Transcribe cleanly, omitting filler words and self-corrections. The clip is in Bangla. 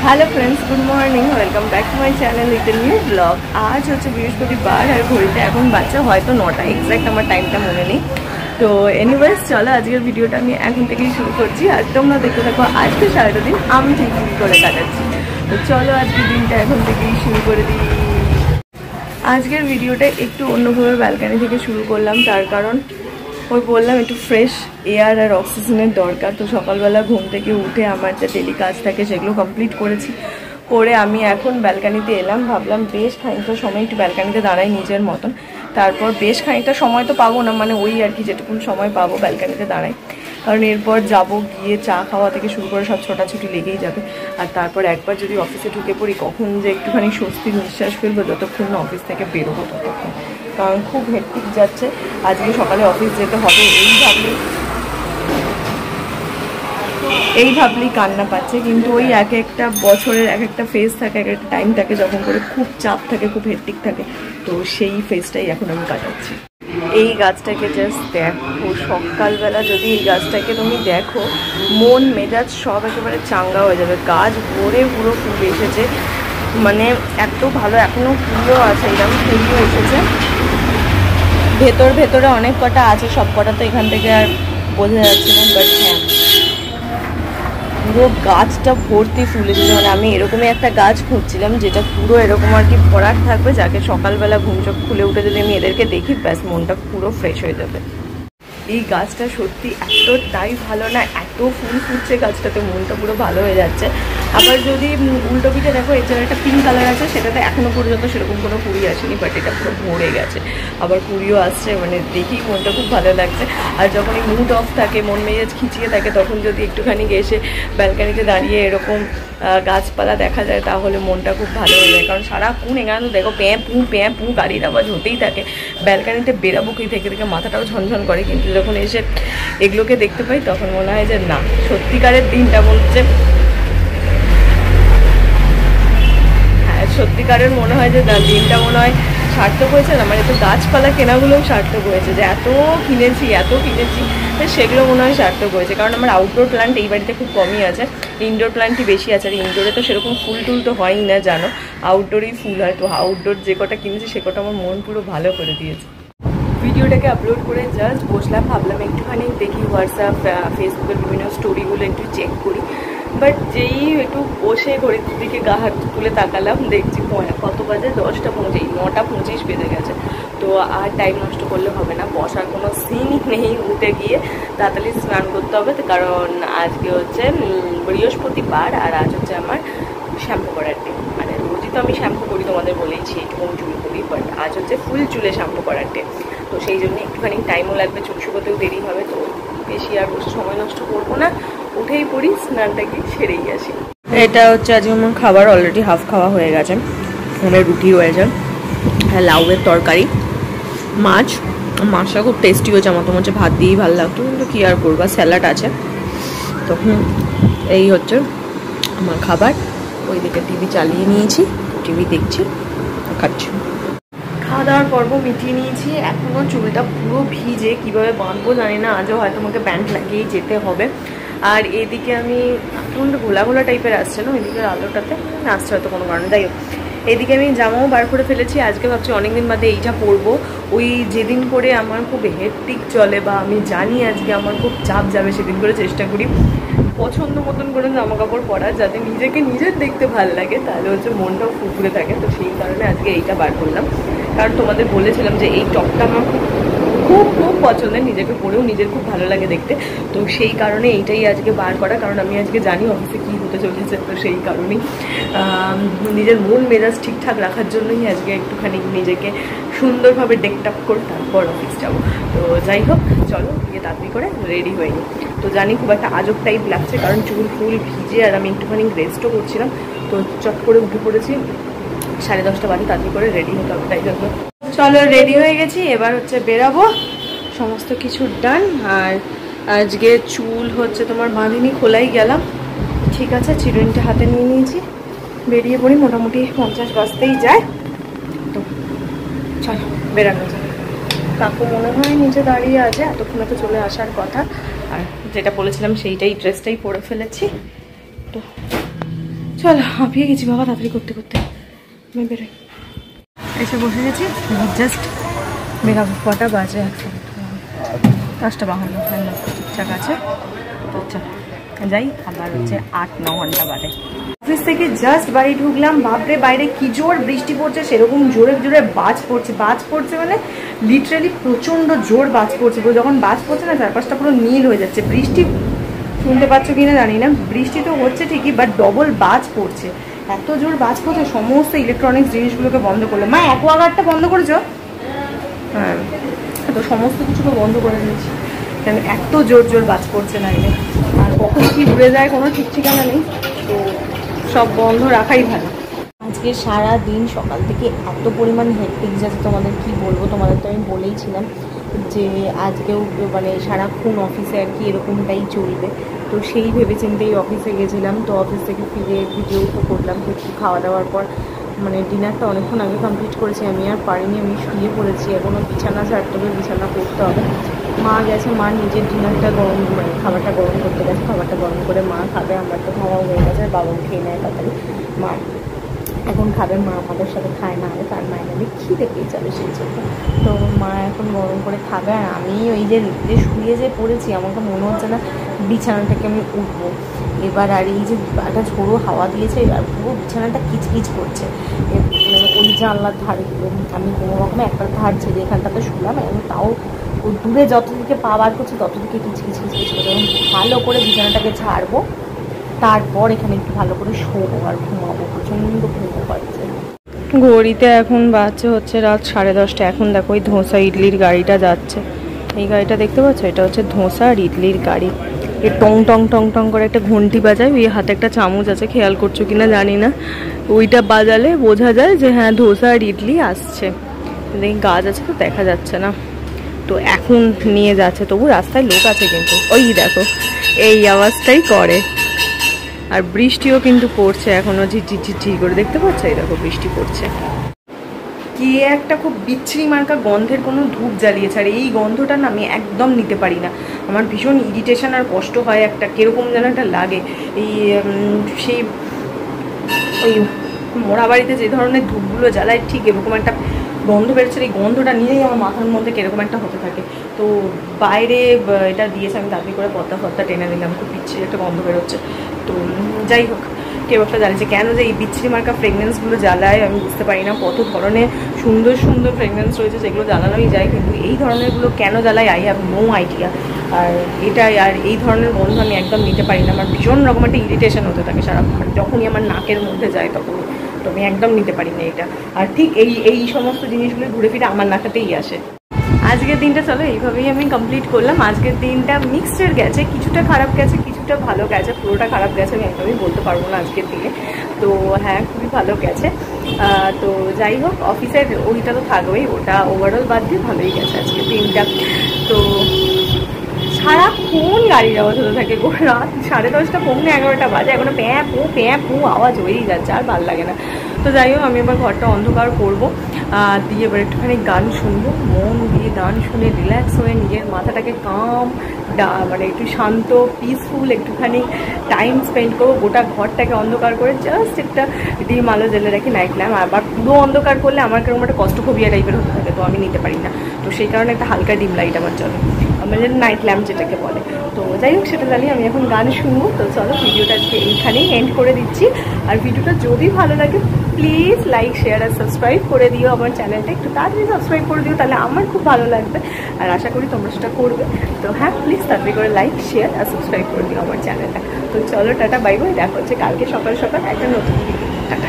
Hello friends, good morning, welcome back to my channel with new blog. आज হচ্ছে বৃহস্পতিবার আর ঘড়িতে এখন বাচ্চা হয়তো 9টা, এক্স্যাক্ট আমার টাইমটা মনে নেই। তো এনিওয়েজ চলো আজকের ভিডিওটা আমি এখন থেকেই শুরু করছি। আর তোমরা দেখতে থাকো আজকে সারাটা দিন আমি ঠিক করে কাটাচ্ছি। তো চলো আজকের দিনটা এখন থেকেই শুরু করে দিই। আজকের ভিডিওটা একটু অন্যভাবে ব্যালকানি থেকে শুরু করলাম, তার কারণ ওই বললাম একটু ফ্রেশ এয়ার আর অক্সিজেনের দরকার। তো সকালবেলা ঘুম থেকে উঠে আমার যে ডেলি কাজ থাকে সেগুলো কমপ্লিট করেছি, করে আমি এখন ব্যালকানিতে এলাম। ভাবলাম বেশ খানিকটা সময় একটু ব্যালকানিতে দাঁড়াই নিজের মতন। তারপর বেশ খানিকটা সময় তো পাবো না, মানে ওই আর কি যেটুকুন সময় পাবো ব্যালকানিতে দাঁড়াই, কারণ এরপর যাব গিয়ে চা খাওয়া থেকে শুরু করে সব ছোটাছুটি লেগেই যাবে। আর তারপর একবার যদি অফিসে ঢুকে পড়ি, কখন যে একটুখানি স্বস্তির নিঃশ্বাস ফেলবো যতক্ষণ না অফিস থেকে বেরোবো ততক্ষণ, কারণ খুব হেক্টিক যাচ্ছে। আজকে সকালে অফিস যেতে হবে এই ভাবলেই কান্না পাচ্ছে। কিন্তু ওই এক একটা বছরের এক একটা ফেজ থাকে, এক একটা টাইম থাকে যখন করে খুব চাপ থাকে, খুব হেক্টিক থাকে। তো সেই ফেজটাই এখন আমি কাটাচ্ছি। এই গাছটাকে জাস্ট দেখো, সকালবেলা যদি এই গাছটাকে তুমি দেখো, মন মেজাজ সব একেবারে চাঙ্গা হয়ে যাবে। গাছ ভরে পুরো ফুল এসেছে, মানে এত ভালো, এখনও ফুলও আছে, এরকম ফুলও এসেছে। ভেতরে অনেক কটা আছে, সব কটা তো এখান থেকে আর বোঝা যাচ্ছে না, বাট হ্যাঁ পুরো গাছটা ভর্তি ফুল এসেছে। মানে আমি এরকমই একটা গাছ খুঁজছিলাম যেটা পুরো এরকম আর কি ভরাট থাকবে, যাকে সকালবেলা ঘুম চোখ খুলে উঠে যদি আমি এদেরকে দেখি, ব্যাস মনটা পুরো ফ্রেশ হয়ে যাবে। এই গাছটা সত্যি এতটাই ভালো না, এত ফুল ফুটছে গাছটাতে, মনটা পুরো ভালো হয়ে যাচ্ছে। আবার যদি উল্টো পিঠে দেখো, এর জন্য একটা পিঙ্ক কালার আছে, সেটাতে এখনও পর্যন্ত সেরকম কোনো কুড়ি আসেনি, বাট এটা পুরো ভরে গেছে। আবার কুড়িও আসছে, মানে দেখি মনটা খুব ভালো লাগছে। আর যখন এই মুড অফ থাকে, মন মেজাজ খিচিয়ে থাকে, তখন যদি একটুখানি এসে ব্যালকানিতে দাঁড়িয়ে এরকম গাছপালা দেখা যায়, তাহলে মনটা খুব ভালো হয়ে যায়। কারণ সারাক্ষণ এখানে তো দেখো প্যাঁ পু গাড়ির আওয়াজ হতেই থাকে। ব্যালকানিতে বেরাবো কি থেকে মাথাটাও ঝনঝন করে, কিন্তু যখন এসে এগুলোকে দেখতে পাই তখন মনে হয় যে না, সত্যিকারের দিনটা বলছে, হ্যাঁ সত্যিকারের মনে হয় যে না, দিনটা মনে হয় সার্থক হয়েছে না। মানে তো গাছপালা কেনাগুলোও সার্থক হয়েছে, যে এত কিনেছি সেগুলো মনে হয় সার্থক হয়েছে। কারণ আমার আউটডোর প্ল্যান্ট এই বাড়িতে খুব কমই আছে, ইনডোর প্ল্যান্টই বেশি আছে। আর ইনডোরে তো সেরকম ফুল টুল তো হয়ই না জানো, আউটডোরেই ফুল হয়। তো আউটডোর যে কটা কিনেছি সে কটা আমার মন পুরো ভালো করে দিয়েছে। ভিডিওটাকে আপলোড করে জাস্ট বসলাম, ভাবলাম একটুখানি দেখি হোয়াটসঅ্যাপ ফেসবুকের বিভিন্ন স্টোরিগুলো একটু চেক করি। বাট যেই একটু বসে ঘড়ির দিকে গা হাত তুলে তাকালাম, দেখছি কত বাজে, 10টা 25, 9টা 25 বেজে গেছে। তো আর টাইম নষ্ট করলে হবে না, বসার কোনো সিনই নেই। উঠে গিয়ে তাড়াতাড়ি স্নান করতে হবে, কারণ আজকে হচ্ছে বৃহস্পতিবার, আর আজ হচ্ছে আমার শ্যাম্পু করার ডে। মানে রোজই তো আমি শ্যাম্পু করি, তোমাদের বলেইছি এইটুকুন চুল করি, বাট আজ হচ্ছে ফুল চুলে শ্যাম্পু করার ডে। তো সেই জন্য একটুখানি টাইমও লাগবে, চুল শুকোতেও দেরি হবে। তো বেশি আর বসে সময় নষ্ট করবো না, উঠেই পড়ি, স্নানটাকে সেরেই আসি। এটা হচ্ছে আজকে আমার খাবার, অলরেডি হাফ খাওয়া হয়ে গেছে। আমার রুটি রয়েছে, হ্যাঁ লাউয়ের তরকারি, মাছটা খুব টেস্টি হয়েছে। আমার তো হচ্ছে ভাত দিয়েই ভালো লাগতো, কিন্তু কী আর করবা, স্যালাড আছে। তখন এই হচ্ছে আমার খাবার। ওইদিকে টিভি চালিয়ে নিয়েছি, টিভি দেখছি, খাচ্ছি। খাওয়া দাওয়ার পর্ব মিটিয়ে নিয়েছি, এখনও চুলটা পুরো ভিজে, কীভাবে বাঁধবো জানি না, আজও হয়তো আমাকে ব্যান্ড লাগিয়েই যেতে হবে। আর এদিকে আমি এখন ঘোলা ঘোলা টাইপের আসছে না, ওইদিকের আলোটাতে আসছে হয়তো কোনো কারণে, যাই হোক। এদিকে আমি জামাও বার করে ফেলেছি। আজকে ভাবছি অনেকদিন বাদে এইটা পরবো। ওই যেদিন করে আমার খুব হেক্টিক চলে, বা আমি জানি আজকে আমার খুব চাপ যাবে, সেদিন করে চেষ্টা করি পছন্দ মতন করে জামা কাপড় পরা, যাতে নিজের দেখতে ভালো লাগে, তাহলে হচ্ছে মনটাও ফুরফুরে থাকে। তো সেই কারণে আজকে এইটা বার করলাম। কারণ তোমাদের বলেছিলাম যে এই টপটা আমার খুব পছন্দের, নিজেকে পরেও নিজের খুব ভালো লাগে দেখতে। তো সেই কারণে এইটাই আজকে বার করা, কারণ আমি আজকে জানি অফিসে কী হতে চলেছে। তো সেই কারণেই নিজের মন মেজাজ ঠিকঠাক রাখার জন্যই আজকে একটুখানি নিজেকে সুন্দরভাবে ডেকটাপ করে তারপর অফিস যাবো। তো যাই হোক, চলো গিয়ে তাড়াতাড়ি করে রেডি হয়ে নিই। তো জানি খুব একটা আজব টাইপ লাগছে, কারণ চুল ফুল ভিজে, আর আমি একটুখানি রেস্টও করছিলাম। তো চট করে উঠে পড়েছি, 10:30 বাজে, তাড়াতাড়ি করে রেডি হতে হবে, তাই জন্য চলো রেডি হয়ে গেছি। এবার হচ্ছে বেরাবো, সমস্ত কিছু ডান। আর আজকে চুল হচ্ছে তোমার বাঁধিনি, খোলাই গেলাম, ঠিক আছে। চিরুনিটা হাতে নিয়ে নিয়েছি, বেরিয়ে পড়ি। মোটামুটি 50 বাজতেই যায়। তো চলো বেরানো যায়। কাকু মনে হয় নিচে দাঁড়িয়ে আছে, এতক্ষণে তো চলে আসার কথা। আর যেটা বলেছিলাম সেইটাই, ড্রেসটাই পরে ফেলেছি। তো চল হাঁপিয়ে গেছি বাবা তাড়াতাড়ি করতে করতে, আমি বেরোই। এসে বসে গেছি, জাস্ট বেরাবো। কটা বাজে? 5:52, ঠিকঠাক আছে। আচ্ছা যাই, আবার হচ্ছে 8-9 ঘন্টা বাদে অফিস থেকে জাস্ট বাড়ি ঢুকলাম। বাপরে বাইরে কি জোর বৃষ্টি পড়ছে, সেরকম জোরে জোরে বাজ পড়ছে। বাজ পড়ছে মানে লিটারালি প্রচণ্ড জোর বাজ পড়ছে। যখন বাজ পড়ছে না, চারপাশটা পুরো নীল হয়ে যাচ্ছে। বৃষ্টি শুনতে পাচ্ছ কিনা জানি না, বৃষ্টি তো হচ্ছে ঠিকই, বাট ডবল বাজ পড়ছে। এত জোর বাজ পড়ছে, সমস্ত ইলেকট্রনিক্স জিনিসগুলোকে বন্ধ করলো। মা অ্যাকোয়াগার্ডটা বন্ধ করেছো? হ্যাঁ, তো সমস্ত কিছুকে বন্ধ করে দিয়েছি, কারণ এত জোর জোর বাজ পড়ছে না এলে। আর কখন কি উড়ে যায় কোনো ঠিক ঠিকানা নেই, তো সব বন্ধ রাখাই ভালো। আজকে সারা দিন সকাল থেকে এত পরিমাণ হেক্টিক যাচ্ছে, তোমাদের কি বলবো। তোমাদের তো আমি বলেইছিলাম যে আজকেও মানে সারাক্ষণ অফিসে আর কি এরকমটাই চলবে। তো সেই ভেবেচিন্তেই অফিসে গেছিলাম। তো অফিস থেকে ফিরে ভিডিও তো করলাম, কিছু খাওয়া দাওয়ার পর মানে ডিনারটা অনেকক্ষণ আগে কমপ্লিট করেছি। আমি আর পারিনি, আমি শুয়ে পড়েছি। এখনও বিছানা ছাড়তে হবে, বিছানা করতে হবে। মা গেছে, মা নিজের ডিনারটা গরম মানে খাবারটা গরম করতে গেছে। খাবারটা গরম করে মা খাবে, আমার তো খাওয়া হয়ে গেছে। বাবাও খেয়ে নেয় তাড়াতাড়ি, মা এখন খাবে। মা আমাদের সাথে খায় না, তার মায়ের আমি খিদে পেয়ে যাবে সেই জন্য। তো মা এখন গরম করে খাবে। আর আমি ওই যে শুয়ে যে পড়েছি, আমাকে মনে হচ্ছে না বিছানাটাকে আমি উঠবো এবার। আর এই যে একটা ঝোড়ো হাওয়া দিয়েছে, আর পুরো বিছানাটা কিচকিচ করছে। মানে ওই জানলার ধারগুলো আমি কোনো রকমে একটা ধার ছেড়ে এখানটাতে শুলাম, এবং তাও ও দূরে যতদিকে পা বার করছে ততদিকে কিচকিচ কিচকিচ করে। এবং ভালো করে বিছানাটাকে ছাড়বো, তারপর এখানে একটু ভালো করে শোবো আর ঘুমাবো। প্রচণ্ড ঘুমো পাচ্ছে। ঘড়িতে এখন বাজছে হচ্ছে রাত 10:30। এখন দেখো ওই ধোসা ইডলির গাড়িটা যাচ্ছে। এই গাড়িটা দেখতে পাচ্ছ, এটা হচ্ছে ধোসা আর ইডলির গাড়ি। এ টং টং টং টং করে একটা ঘন্টি বাজায়, ওই হাতে একটা চামচ আছে, খেয়াল করছো কিনা জানি না। ওইটা বাজালে বোঝা যায় যে হ্যাঁ ধোসা আর ইডলি আসছে। দেখি গাছ আছে তো দেখা যাচ্ছে না, তো এখন নিয়ে যাচ্ছে। তবু রাস্তায় লোক আছে কিন্তু, ওই দেখো এই আওয়াজটাই করে। আর বৃষ্টিও কিন্তু পড়ছে এখনো, ঝিঝি ঝিঝি করে, দেখতে পাচ্ছ? এই দেখো বৃষ্টি পড়ছে। কি একটা খুব বিচ্ছিরি মার্কা গন্ধের কোনো ধূপ জ্বালিয়েছে, আর এই গন্ধটা না আমি একদম নিতে পারি না। আমার ভীষণ ইরিটেশন আর কষ্ট হয়, একটা কিরকম যেন একটা লাগে। এই সেই ওই মোড়া বাড়িতে যে ধরনের ধূপগুলো জ্বালায়, ঠিক এরকম একটা গন্ধ বেরোচ্ছে। এই গন্ধটা নিয়েই আমার মাথার মধ্যে কিরকম একটা হতে থাকে। তো বাইরে এটা দিয়েছে, আমি তাড়াতাড়ি করে পর্দা ফর্দা টেনে দিলাম, খুব বিচ্ছিরি একটা গন্ধ বেরোচ্ছে। তো যাই হোক, কেউ একটা জানিয়েছে কেন যে এই বিচ্ছিরি মার্কা ফ্রেগনেন্সগুলো জ্বালায় আমি বুঝতে পারি না। কত ধরনের সুন্দর সুন্দর ফ্রেগনেন্স রয়েছে যেগুলো জ্বালানোই যায়, কিন্তু এই ধরনেরগুলো কেন জ্বালায় আই হ্যাভ নো আইডিয়া। আর এটাই, আর এই ধরনের গন্ধ আমি একদম নিতে পারি না। আমার ভীষণ রকম একটা ইরিটেশন হতে থাকে সারাক্ষণ, যখনই আমার নাকের মধ্যে যায় তখন। তো আমি একদম নিতে পারি না এটা। আর ঠিক এই সমস্ত জিনিসগুলো ঘুরে ফিরে আমার নাকাতেই আসে। আজকের দিনটা চলো এইভাবেই আমি কমপ্লিট করলাম। আজকের দিনটা মিক্সচার গেছে, কিছুটা খারাপ গেছে, কিছুটা ভালো গেছে। পুরোটা খারাপ গেছে আমি একদমই বলতে পারবো না আজকের দিনে। তো হ্যাঁ, খুবই ভালো গেছে। তো যাই হোক, অফিসের ওইটা তো থাকবেই, ওটা ওভারঅল বাদ দিয়ে ভালোই গেছে আজকের দিনটা। তো সারাক্ষণ গাড়ির আওয়াজ হতে থাকে, রাত 10:30 পৌনে 11টা বাজে, এখনো প্যাঁ পু আওয়াজ হয়েই যাচ্ছে, আর ভালো লাগে না। তো যাই হোক, আমি এবার ঘরটা অন্ধকার করবো, দিয়ে এবার একটুখানি গান শুনবো। মন দিয়ে গান শুনে রিল্যাক্স হয়ে নিজের মাথাটাকে কাম মানে একটু শান্ত পিসফুল একটুখানি টাইম স্পেন্ড করবো। গোটা ঘরটাকে অন্ধকার করে জাস্ট একটা ডিম আলো জ্বেলে রাখি, নাইট ল্যাম্প। আবার পুরো অন্ধকার করলে আমার কেরকম একটা কষ্টফোবিয়া টাইপের হতে থাকে, তো আমি নিতে পারি না। তো সেই কারণে একটা হালকা ডিম লাইট আমার চলে, আমাদের নাইট ল্যাম্প যেটাকে বলে। তো যাই হোক, সেটা জানি, আমি এখন গান শুনবো। তো চলো, ভিডিওটা আজকে এইখানেই এন্ড করে দিচ্ছি। আর ভিডিওটা যদি ভালো লাগে প্লিজ লাইক শেয়ার আর সাবস্ক্রাইব করে দিও আমার চ্যানেলটা। একটু তাড়াতাড়ি সাবস্ক্রাইব করে দিও, তাহলে আমার খুব ভালো লাগবে, আর আশা করি তোমরা সেটা করবে। তো হ্যাঁ, প্লিজ তাড়াতাড়ি করে লাইক শেয়ার আর সাবস্ক্রাইব করে দিও আমার চ্যানেলটা। তো চলো, টাটা বাই বাই, দেখা হচ্ছে কালকে সকাল সকাল একটা নতুন ভিডিও। টাটা।